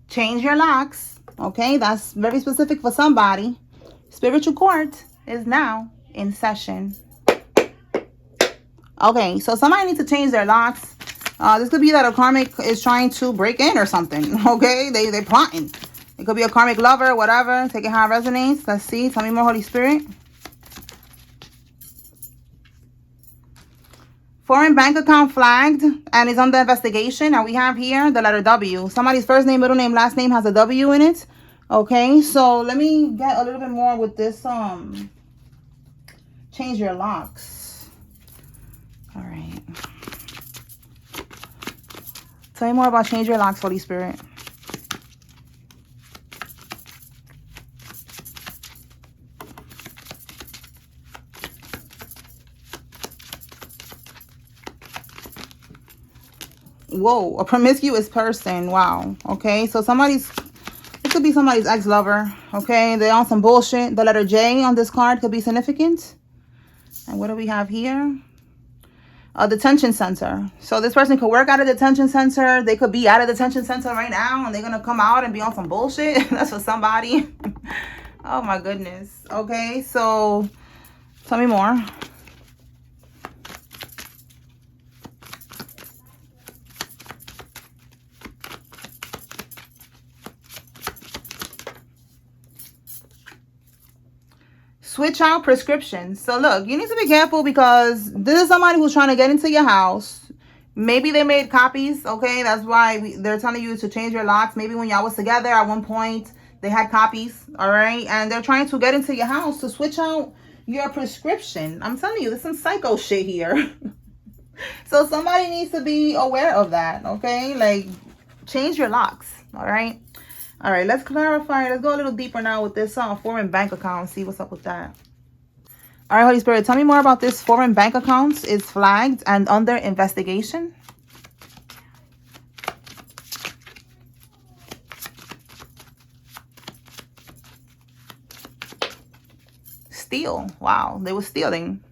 Change your locks. Okay, that's very specific for somebody. Spiritual court is now in session. Okay, so somebody needs to change their locks. This could be that a karmic is trying to break in or something. Okay, they're plotting. It could be a karmic lover, whatever. Take it how it resonates. Let's see. Tell me more, Holy Spirit. Foreign bank account flagged and is under investigation. And we have here the letter W. Somebody's first name, middle name, last name has a W in it. Okay, so let me get a little bit more with this. Change your locks. All right. Tell me more about change your locks, Holy Spirit. Whoa, a promiscuous person. Wow. Okay, so it could be somebody's ex-lover. Okay, they're on some bullshit. The letter J on this card could be significant. And what do we have here? A detention center. So this person could work at a detention center. They could be at a detention center right now and they're going to come out and be on some bullshit. That's for somebody. Oh my goodness. Okay, so tell me more. Switch out prescriptions. So look, you need to be careful because this is somebody who's trying to get into your house. Maybe they made copies. Okay, that's why they're telling you to change your locks. Maybe when y'all was together at one point, they had copies. All right, and they're trying to get into your house to switch out your prescription. I'm telling you, there's some psycho shit here. So somebody needs to be aware of that. Okay, like change your locks. All right. All right, let's clarify. Let's go a little deeper now with this foreign bank account. See what's up with that. All right, Holy Spirit, tell me more about this foreign bank account. Is flagged and under investigation. Steal. Wow, they were stealing.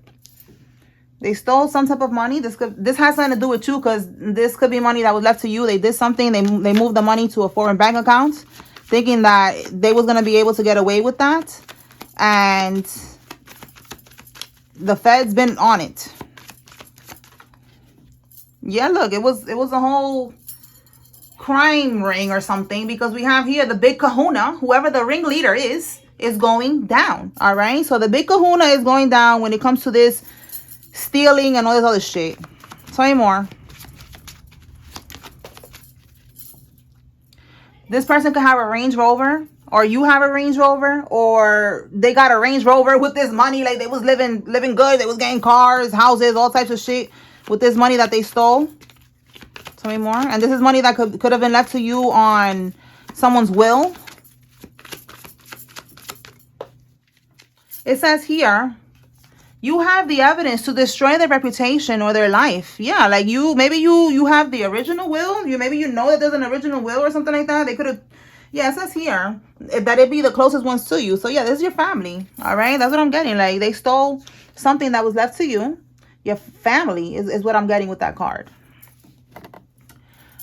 They stole some type of money. This has something to do with you because this could be money that was left to you. They did something. They moved the money to a foreign bank account, thinking that they was gonna be able to get away with that, and the Fed's been on it. Yeah, look, it was a whole crime ring or something because we have here the big kahuna, whoever the ringleader is going down. All right, so the big kahuna is going down when it comes to this stealing and all this other shit. Tell me more. This person could have a Range Rover, or you have a Range Rover, or they got a Range Rover with this money. Like they was living good. They was getting cars, houses, all types of shit with this money that they stole. Tell me more. And this is money that could have been left to you on someone's will. It says here, you have the evidence to destroy their reputation or their life. Yeah, like maybe you have the original will. Maybe you know that there's an original will or something like that. They could have, yeah, it says here that it be the closest ones to you. So yeah, this is your family. All right, that's what I'm getting. Like they stole something that was left to you. Your family is what I'm getting with that card.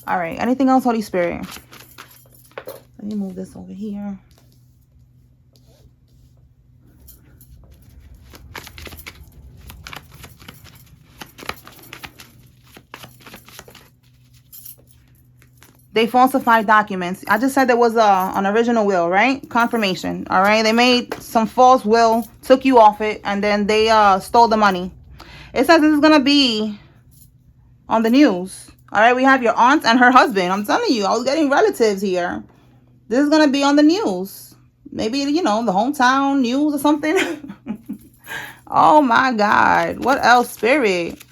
All right, anything else, Holy Spirit? Let me move this over here. They falsified documents. I just said there was an original will, right? Confirmation, all right? They made some false will, took you off it, and then they stole the money. It says this is going to be on the news, all right? We have your aunt and her husband. I'm telling you, I was getting relatives here. This is going to be on the news. Maybe, you know, the hometown news or something. Oh, my God. What else, Spirit?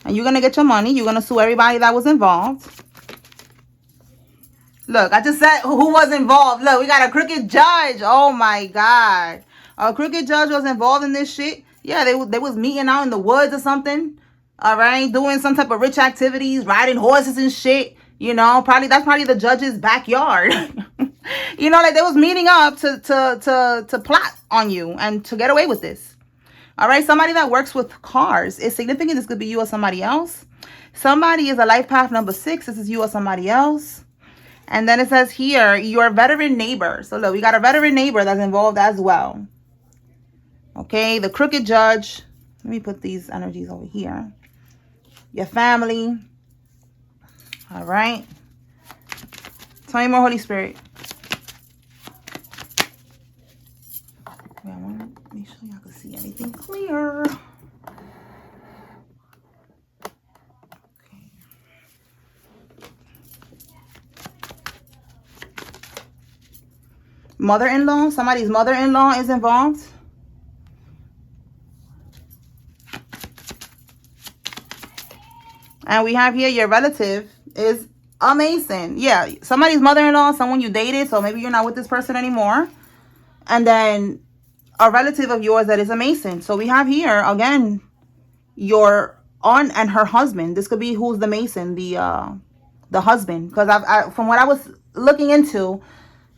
And you're going to get your money. You're going to sue everybody that was involved. Look, I just said who was involved. Look, we got a crooked judge. Oh, my God. A crooked judge was involved in this shit. Yeah, they was meeting out in the woods or something. All right, doing some type of rich activities, riding horses and shit. You know, that's probably the judge's backyard. You know, like they was meeting up to plot on you and to get away with this. All right, somebody that works with cars is significant. This could be you or somebody else. Somebody is a life path number 6. This is you or somebody else. And then it says here, your veteran neighbor. So look, we got a veteran neighbor that's involved as well. Okay, the crooked judge. Let me put these energies over here. Your family. All right. Tell me more, Holy Spirit. I want to make sure y'all can see anything clear. Mother-in-law. Somebody's mother-in-law is involved. And we have here your relative is a Mason. Yeah, somebody's mother-in-law, someone you dated, so maybe you're not with this person anymore. And then a relative of yours that is a Mason. So we have here, again, your aunt and her husband. This could be who's the Mason, the husband. Because from what I was looking into,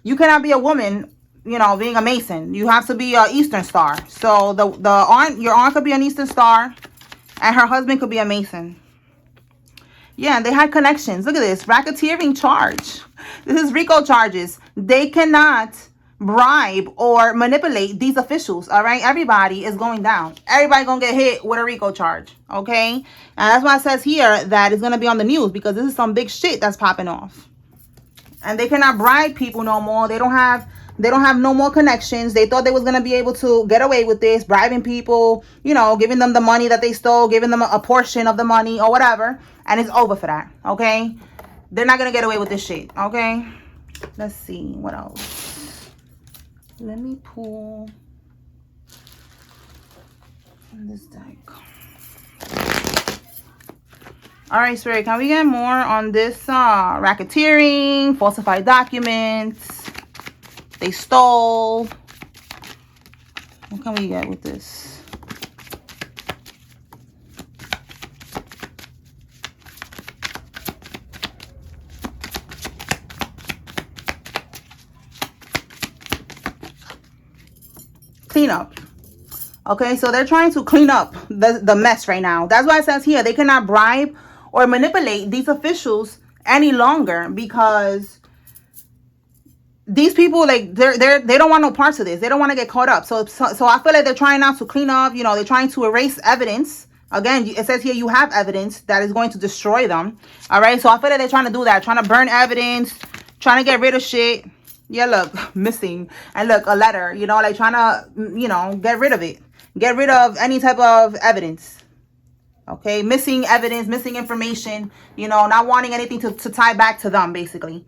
you cannot be a woman, you know, being a Mason. You have to be an Eastern Star. So your aunt could be an Eastern Star, and her husband could be a Mason. Yeah, and they had connections. Look at this. Racketeering charge. This is RICO charges. They cannot bribe or manipulate these officials, all right? Everybody is going down. Everybody gonna get hit with a RICO charge, okay? And that's why it says here that it's gonna be on the news, because this is some big shit that's popping off. And they cannot bribe people no more. They don't have no more connections. They thought they was going to be able to get away with this, bribing people, you know, giving them the money that they stole, giving them a portion of the money or whatever. And it's over for that, okay? They're not going to get away with this shit, okay? Let's see. What else? Let me pull this deck. All right, Spirit, can we get more on this racketeering, falsified documents, they stole? What can we get with this? Clean up. Okay, so they're trying to clean up the mess right now. That's why it says here they cannot bribe or manipulate these officials any longer, because these people, like, they don't want no parts of this. They don't want to get caught up. So I feel like they're trying now to clean up. You know, they're trying to erase evidence. Again, it says here you have evidence that is going to destroy them. All right, so I feel like they're trying to do that, trying to burn evidence, trying to get rid of shit. Yeah, look, missing. And look, a letter, you know, like trying to, you know, get rid of it. Get rid of any type of evidence. Okay, missing evidence, missing information, you know, not wanting anything to tie back to them, basically.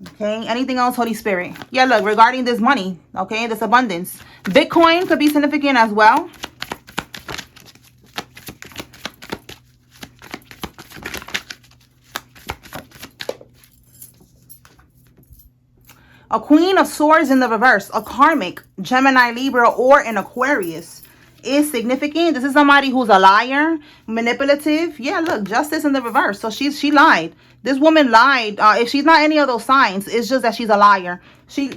Okay, anything else, Holy Spirit? Yeah, look, regarding this money, okay, this abundance. Bitcoin could be significant as well. A Queen of Swords in the reverse, a karmic, Gemini, Libra, or an Aquarius is significant. This is somebody who's a liar, manipulative. Yeah, look, justice in the reverse. So she lied. This woman lied. If she's not any of those signs, it's just that she's a liar. She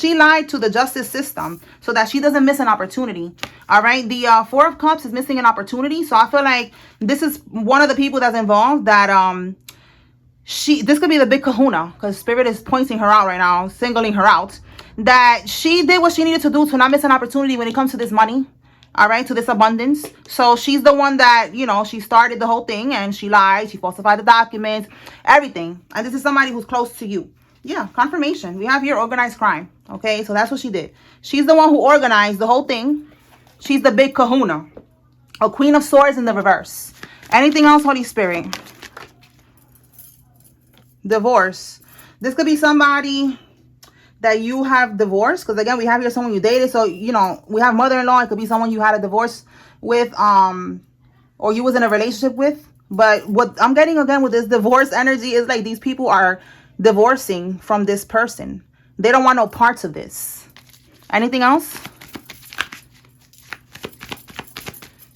lied to the justice system so that she doesn't miss an opportunity. All right. The Four of Cups is missing an opportunity. So I feel like this is one of the people that's involved that this could be the big kahuna, because Spirit is pointing her out right now, singling her out, that she did what she needed to do to not miss an opportunity when it comes to this money. All right, to this abundance. So she's the one that, you know, she started the whole thing, and she lied, she falsified the documents, everything. And this is somebody who's close to you. Yeah, confirmation. We have here organized crime. Okay, so that's what she did. She's the one who organized the whole thing. She's the big kahuna. A Queen of Swords in the reverse. Anything else, Holy Spirit? Divorce. This could be somebody that you have divorced, because again, we have here someone you dated. So, you know, we have mother-in-law. It could be someone you had a divorce with, or you was in a relationship with. But what I'm getting again with this divorce energy is like these people are divorcing from this person. They don't want no parts of this. Anything else?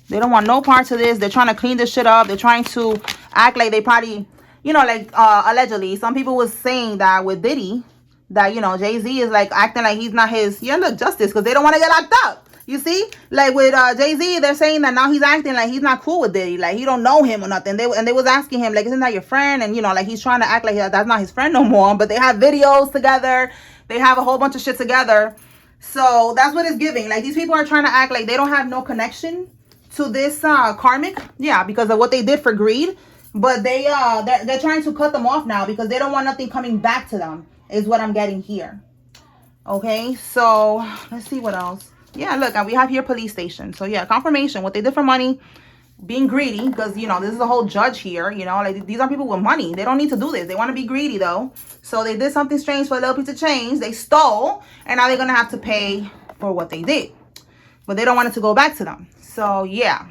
They don't want no parts of this. They're trying to clean this shit up. They're trying to act like they probably, you know, like allegedly, some people was saying that with Diddy, that, you know, Jay-Z is like acting like he's not his, yeah, look, justice, because they don't want to get locked up. You see, like with Jay-Z, they're saying that now he's acting like he's not cool with Diddy, like he don't know him or nothing. They was asking him like, isn't that your friend? And like he's trying to act like that's not his friend no more. But they have videos together, they have a whole bunch of shit together. So that's what it's giving. Like these people are trying to act like they don't have no connection to this karmic, yeah, because of what they did for greed. But they're trying to cut them off now because they don't want nothing coming back to them. Is what I'm getting here. Okay, so let's see what else. Yeah, look, we have here police station. So yeah, confirmation, what they did for money, being greedy, because this is a whole judge here, like these are people with money. They don't need to do this. They want to be greedy though. So they did something strange for a little piece of change. They stole, and now they're gonna have to pay for what they did. But they don't want it to go back to them. So yeah.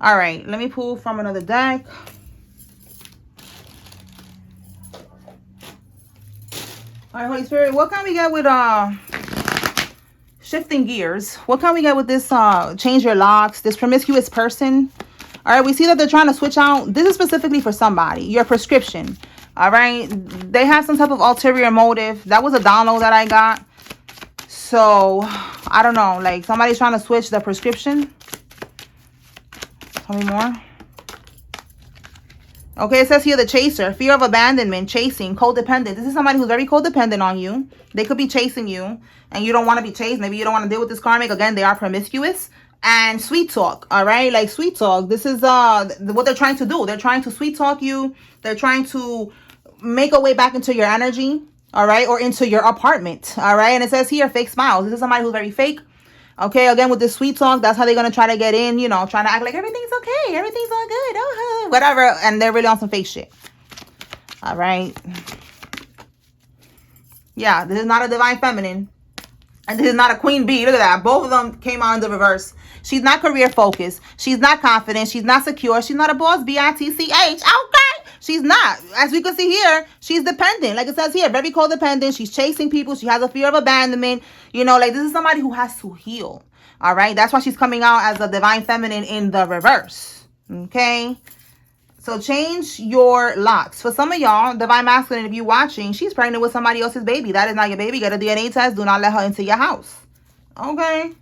All right, let me pull from another deck. All right, Holy Spirit, what can we get with shifting gears? What can we get with this change your locks, this promiscuous person? All right, we see that they're trying to switch out. This is specifically for somebody, your prescription. All right, they have some type of ulterior motive. That was a download that I got. So I don't know, like somebody's trying to switch the prescription. Tell me more. Okay, it says here the chaser, fear of abandonment, chasing, codependent. This is somebody who's very codependent on you. They could be chasing you and you don't want to be chased. Maybe you don't want to deal with this karmic. Again, they are promiscuous. And sweet talk, all right? Like sweet talk. This is what they're trying to do. They're trying to sweet talk you. They're trying to make a way back into your energy, all right? Or into your apartment, all right? And it says here fake smiles. This is somebody who's very fake. Okay, again, with this sweet talk, that's how they're going to try to get in, trying to act like everything's okay, everything's all good, whatever, and they're really on some fake shit. All right. Yeah, this is not a divine feminine, and this is not a queen bee. Look at that. Both of them came out in the reverse. She's not career focused. She's not confident. She's not secure. She's not a boss, B-I-T-C-H. Okay. She's not. As we can see here, she's dependent. Like it says here, very codependent. She's chasing people. She has a fear of abandonment. Like this is somebody who has to heal. All right. That's why she's coming out as a divine feminine in the reverse. Okay. So change your locks. For some of y'all, divine masculine, if you're watching, she's pregnant with somebody else's baby. That is not your baby. Get a DNA test. Do not let her into your house. Okay.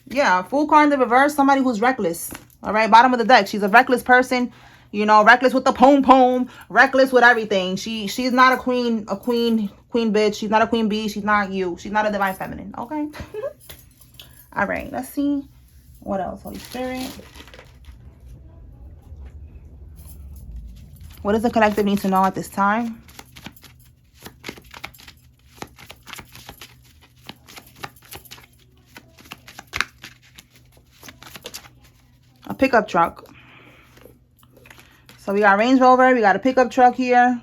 Yeah. Full card in the reverse. Somebody who's reckless. All right. Bottom of the deck. She's a reckless person. Reckless with the pom-pom, reckless with everything. She's not a queen bitch. She's not a queen bee. She's not you. She's not a divine feminine. Okay. All right. Let's see. What else, Holy Spirit? What does the collective need to know at this time? A pickup truck. So we got Range Rover. We got a pickup truck here.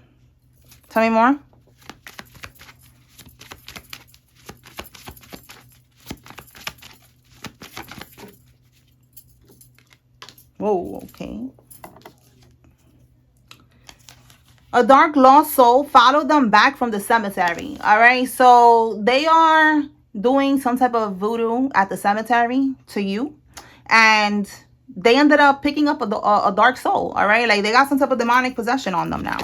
Tell me more. Whoa, okay. A dark lost soul followed them back from the cemetery. All right. So they are doing some type of voodoo at the cemetery to you. And they ended up picking up a dark soul, all right? Like, they got some type of demonic possession on them now.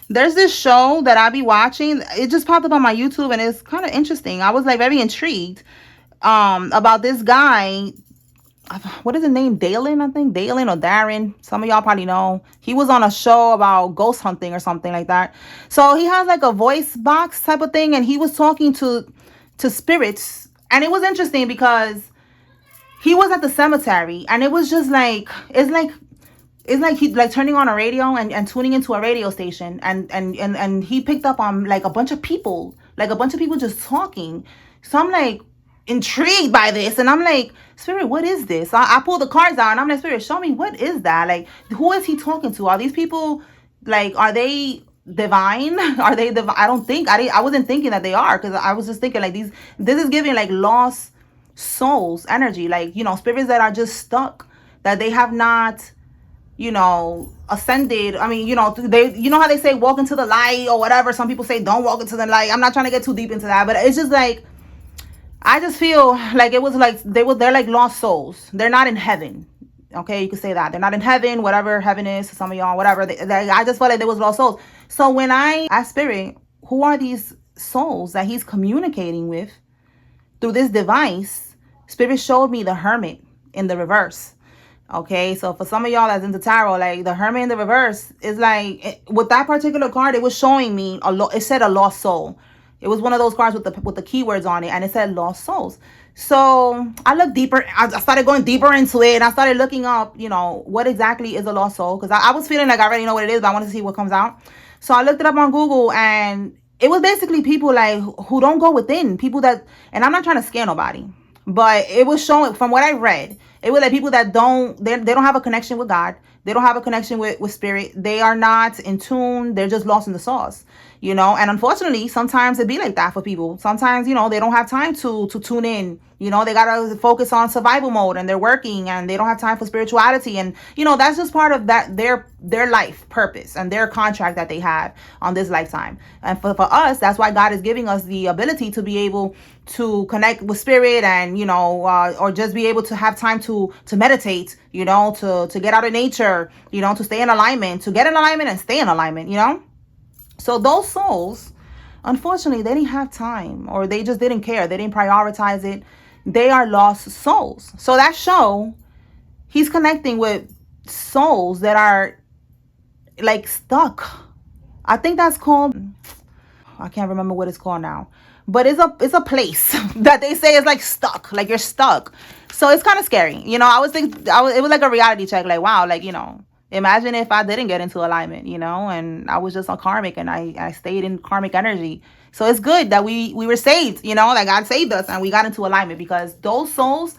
There's this show that I be watching. It just popped up on my YouTube, and it's kind of interesting. I was, like, very intrigued about this guy. What is his name? Dalen, I think? Dalen or Darren. Some of y'all probably know. He was on a show about ghost hunting or something like that. So he has, like, a voice box type of thing, and he was talking to spirits. And it was interesting because he was at the cemetery, and it was just like, it's like he like turning on a radio and tuning into a radio station, and he picked up on like a bunch of people just talking. So I'm like intrigued by this, and I'm like, Spirit, what is this? I pull the cards out, and I'm like, Spirit, show me, what is that? Like, who is he talking to? Are these people, like, are they divine? Are they divine? I wasn't thinking that they are, because I was just thinking like this is giving like lost souls energy, like, spirits that are just stuck, that they have not, ascended. I mean, they, how they say walk into the light or whatever. Some people say don't walk into the light. I'm not trying to get too deep into that, but it's just like, I just feel like it was like they're like lost souls. They're not in heaven. Okay, you could say that they're not in heaven, whatever heaven is to some of y'all, whatever. I just felt like there was lost souls. So when I asked Spirit, who are these souls that he's communicating with? through this device, Spirit showed me the Hermit in the reverse. Okay, so for some of y'all that's into tarot, like the Hermit in the reverse is like, with that particular card, it was showing me it said a lost soul. It was one of those cards with the keywords on it, and it said lost souls. So I looked deeper. I started going deeper into it, and I started looking up, what exactly is a lost soul, because I was feeling like I already know what it is, but I wanted to see what comes out. So I looked it up on Google, and it was basically people like who don't go within, people that, and I'm not trying to scare nobody, but it was showing, from what I read, it was like people that they don't have a connection with God. They don't have a connection with spirit. They are not in tune. They're just lost in the sauce, and unfortunately, sometimes it be like that for people. Sometimes, they don't have time to tune in. They got to focus on survival mode, and they're working, and they don't have time for spirituality. And, that's just part of that, their life purpose and their contract that they have on this lifetime. And for us, that's why God is giving us the ability to be able to connect with spirit, and, or just be able to have time to meditate, to get out of nature, to stay in alignment, to get in alignment and stay in alignment, So those souls, unfortunately, they didn't have time, or they just didn't care. They didn't prioritize it. They are lost souls. So that show, he's connecting with souls that are like stuck. I think that's called, I can't remember what it's called now, but it's a place that they say is like stuck, like you're stuck. So it's kind of scary. It was like a reality check. Like, wow, like, imagine if I didn't get into alignment, and I was just on karmic, and I stayed in karmic energy. So it's good that we were saved, that God saved us and we got into alignment, because those souls,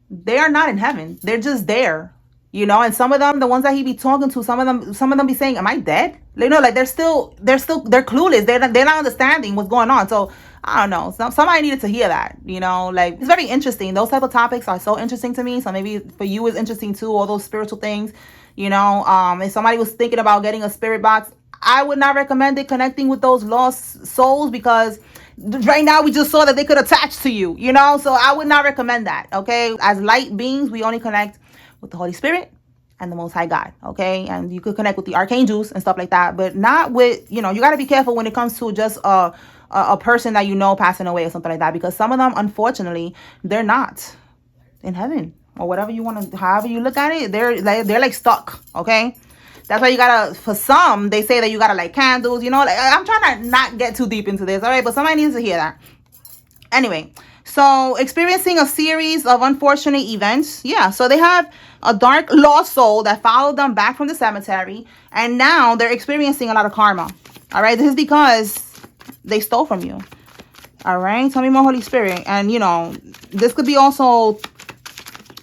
they are not in heaven. They're just there, and some of them, the ones that he be talking to, some of them be saying, am I dead? Like they're clueless. They're not understanding what's going on. So I don't know. Somebody needed to hear that, like it's very interesting. Those type of topics are so interesting to me. So maybe for you it's interesting too, all those spiritual things, if somebody was thinking about getting a spirit box, I would not recommend it, connecting with those lost souls, because right now we just saw that they could attach to you, so I would not recommend that. Okay, as light beings, we only connect with the Holy Spirit and the Most High God. Okay, and you could connect with the archangels and stuff like that, but not with, you got to be careful when it comes to just a person that passing away or something like that, because some of them, unfortunately, they're not in heaven, or whatever you want to, however you look at it, they're like stuck. Okay, that's why you gotta, for some, they say that you gotta light candles, like, I'm trying to not get too deep into this, all right, but somebody needs to hear that. Anyway, so experiencing a series of unfortunate events. Yeah, so they have a dark lost soul that followed them back from the cemetery, and now they're experiencing a lot of karma. All right, this is because they stole from you. All right, tell me more, Holy Spirit. And, this could be also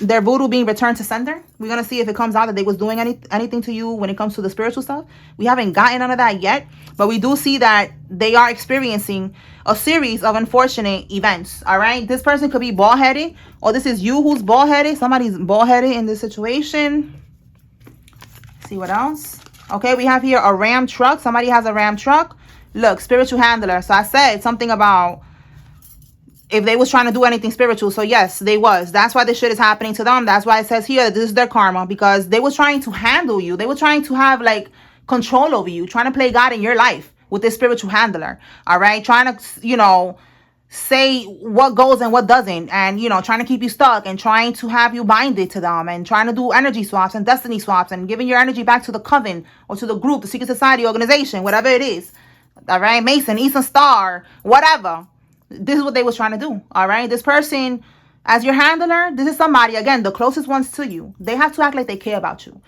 their voodoo being returned to sender. We're going to see if it comes out that they was doing anything to you when it comes to the spiritual stuff. We haven't gotten none of that yet, but we do see that they are experiencing a series of unfortunate events. All right, this person could be bald-headed, or this is you who's bald-headed. Somebody's bald-headed in this situation. See what else? Okay, we have here a Ram truck. Somebody has a Ram truck. Look, spiritual handler. So I said something about if they was trying to do anything spiritual. So yes, they was. That's why this shit is happening to them. That's why it says here that this is their karma, because they was trying to handle you. They were trying to have like control over you, trying to play God in your life with this spiritual handler. All right, trying to, say what goes and what doesn't, and trying to keep you stuck, and trying to have you binded to them, and trying to do energy swaps and destiny swaps, and giving your energy back to the coven or to the group, the secret society, organization, whatever it is. All right, Mason, Eastern Star, whatever. This is what they was trying to do. All right, this person, as your handler, this is somebody, again, the closest ones to you. They have to act like they care about you,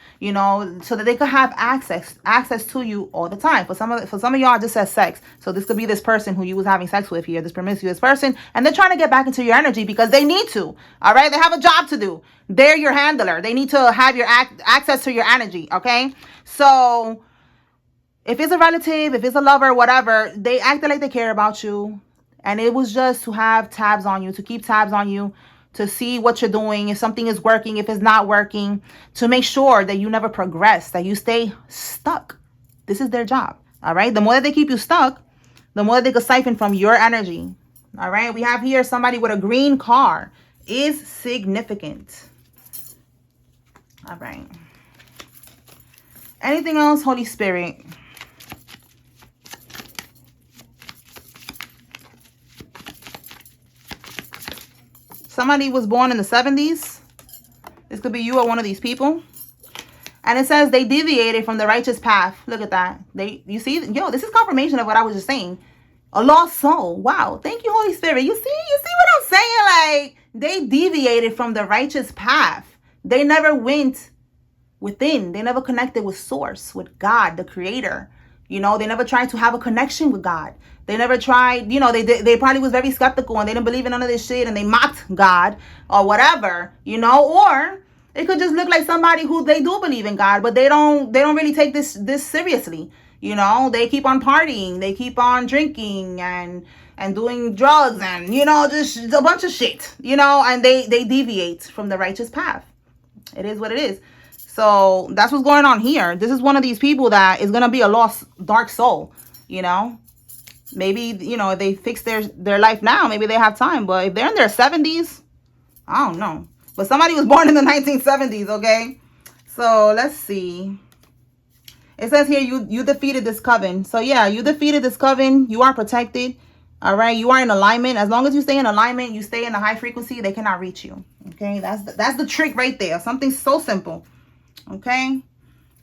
so that they could have access to you all the time. For some of y'all, it just says sex. So this could be this person who you was having sex with here, this promiscuous person, and they're trying to get back into your energy because they need to. All right, they have a job to do. They're your handler. They need to have your access to your energy. Okay, so if it's a relative, if it's a lover, whatever, they acted like they care about you. And it was just to have tabs on you, to keep tabs on you, to see what you're doing, if something is working, if it's not working, to make sure that you never progress, that you stay stuck. This is their job. All right. The more that they keep you stuck, the more they could siphon from your energy. All right. We have here somebody with a green car. Is significant. All right. Anything else, Holy Spirit? somebody was born in the 70s. This could be you or one of these people. And it says they deviated from the righteous path. Look at that. You see, yo, this is confirmation of what I was just saying. A lost soul. Wow. Thank you, Holy Spirit. You see what I'm saying? Like, they deviated from the righteous path. They never went within. They never connected with source, with God, the creator. You know, they never tried to have a connection with God. They never tried, you know, they probably was very skeptical and they didn't believe in none of this shit and they mocked God or whatever, you know, or it could just look like somebody who they do believe in God, but they don't really take this seriously. You know, they keep on partying, they keep on drinking and doing drugs and, you know, just a bunch of shit, you know, and they deviate from the righteous path. It is what it is. So that's what's going on here. This is one of these people that is going to be a lost dark soul, you know. Maybe, you know, if they fix their life now, maybe they have time. But if they're in their 70s, I don't know. But somebody was born in the 1970s, okay? So let's see. It says here, you defeated this coven. So yeah, you defeated this coven. You are protected. All right. You are in alignment. As long as you stay in alignment, you stay in a high frequency, they cannot reach you. Okay. That's the trick right there. Something so simple. Okay.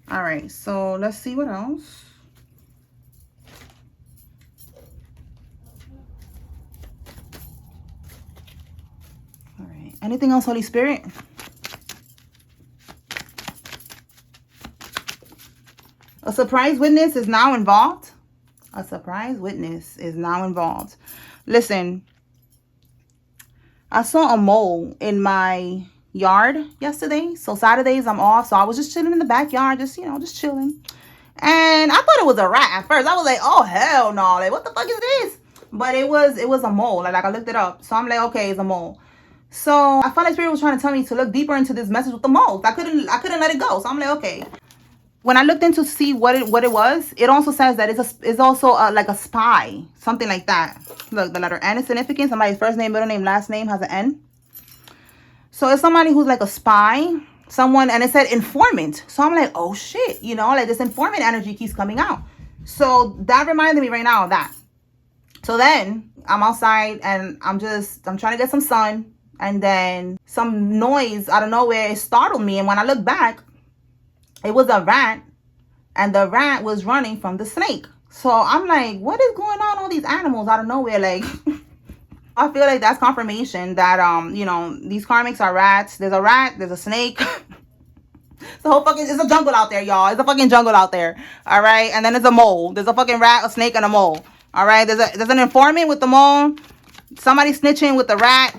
All right. So let's see what else. All right. Anything else, Holy Spirit? A surprise witness is now involved. A surprise witness is now involved. Listen, I saw a mole in my yard yesterday. So Saturdays I'm off. So I was just chilling in the backyard, just chilling. And I thought it was a rat at first. I was like, oh, hell no. Like, what the fuck is this? But it was a mole. Like I looked it up. So I'm like, okay, it's a mole. So I felt like Spirit was trying to tell me to look deeper into this message with the moles. I couldn't let it go. So I'm like, okay. When I looked into see what it was, it also says that it's also like a spy, something like that. Look, the letter N is significant. Somebody's first name, middle name, last name has an N. So it's somebody who's like a spy, someone, and it said informant. So I'm like, oh shit, you know, like this informant energy keeps coming out. So that reminded me right now of that. So then I'm outside and I'm trying to get some sun, and then some noise out of nowhere, it startled me. And when I look back, it was a rat, and the rat was running from the snake. So I'm like, what is going on? All these animals out of nowhere. Like, I feel like that's confirmation that, you know, these karmics are rats. There's a rat, there's a snake. It's a jungle out there, y'all. It's a fucking jungle out there. All right. And then there's a mole. There's a fucking rat, a snake, and a mole. All right. There's an informant with the mole. Somebody snitching with the rat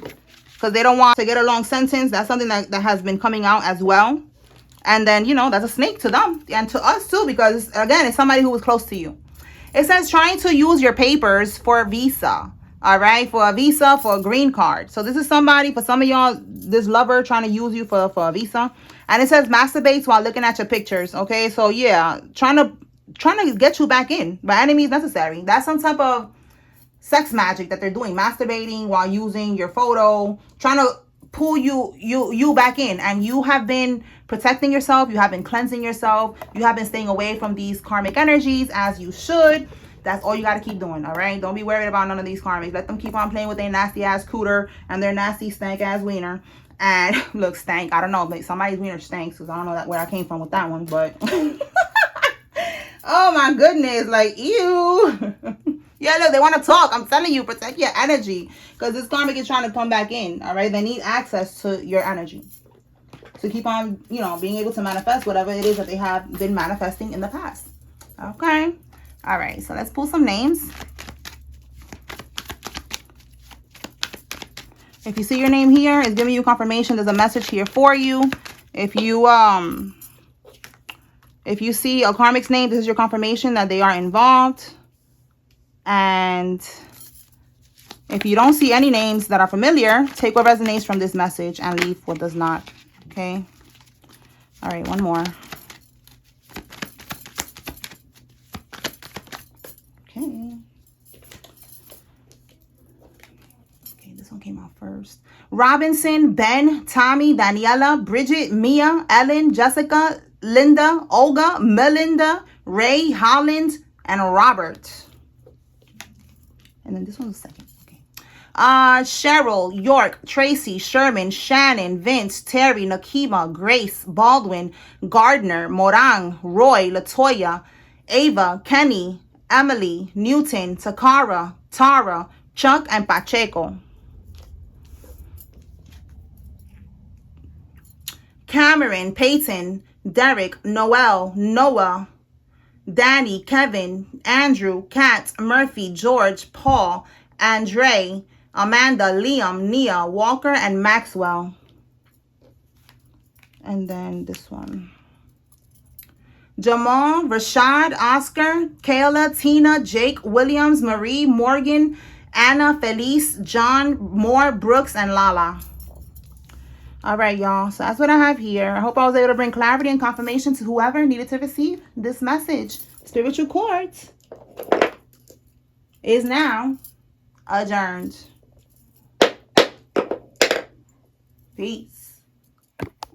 because they don't want to get a long sentence. That's something that has been coming out as well. And then, you know, that's a snake to them and to us too, because again, it's somebody who was close to you. It says trying to use your papers for a visa. All right. For a visa, for a green card. So this is somebody, for some of y'all, this lover trying to use you for a visa. And it says masturbates while looking at your pictures. Okay. So yeah, trying to get you back in by any means necessary. That's some type of sex magic that they're doing. Masturbating while using your photo, trying to pull you back in. And you have been protecting yourself. You have been cleansing yourself. You have been staying away from these karmic energies as you should. That's all you got to keep doing. All right. Don't be worried about none of these karmics. Let them keep on playing with their nasty ass cooter and their nasty stank ass wiener. And look, stank. I don't know. But somebody's wiener stinks, because I don't know where I came from with that one. But oh my goodness. Like, ew. Yeah, look, they want to talk. I'm telling you, protect your energy, because this karmic is trying to come back in. All right. They need access to your energy to keep on, you know, being able to manifest whatever it is that they have been manifesting in the past. Okay. All right. So let's pull some names. If you see your name here, it's giving you confirmation. There's a message here for you. If you see a karmic's name, this is your confirmation that they are involved. And if you don't see any names that are familiar, take what resonates from this message and leave what does not. Okay. All right. One more. Okay. Okay. This one came out first. Robinson, Ben, Tommy, Daniela, Bridget, Mia, Ellen, Jessica, Linda, Olga, Melinda, Ray, Holland, and Robert. And then this one's the second. Okay. Cheryl, York, Tracy, Sherman, Shannon, Vince, Terry, Nakima, Grace, Baldwin, Gardner, Morang, Roy, Latoya, Ava, Kenny, Emily, Newton, Takara, Tara, Chuck, and Pacheco. Cameron, Peyton, Derek, Noel, Noah, Danny, Kevin, Andrew, Kat, Murphy, George, Paul, Andre, Amanda, Liam, Nia, Walker, and Maxwell. And then this one. Jamal, Rashad, Oscar, Kayla, Tina, Jake, Williams, Marie, Morgan, Anna, Felice, John, Moore, Brooks, and Lala. All right, y'all. So that's what I have here. I hope I was able to bring clarity and confirmation to whoever needed to receive this message. Spiritual court is now adjourned. Peace.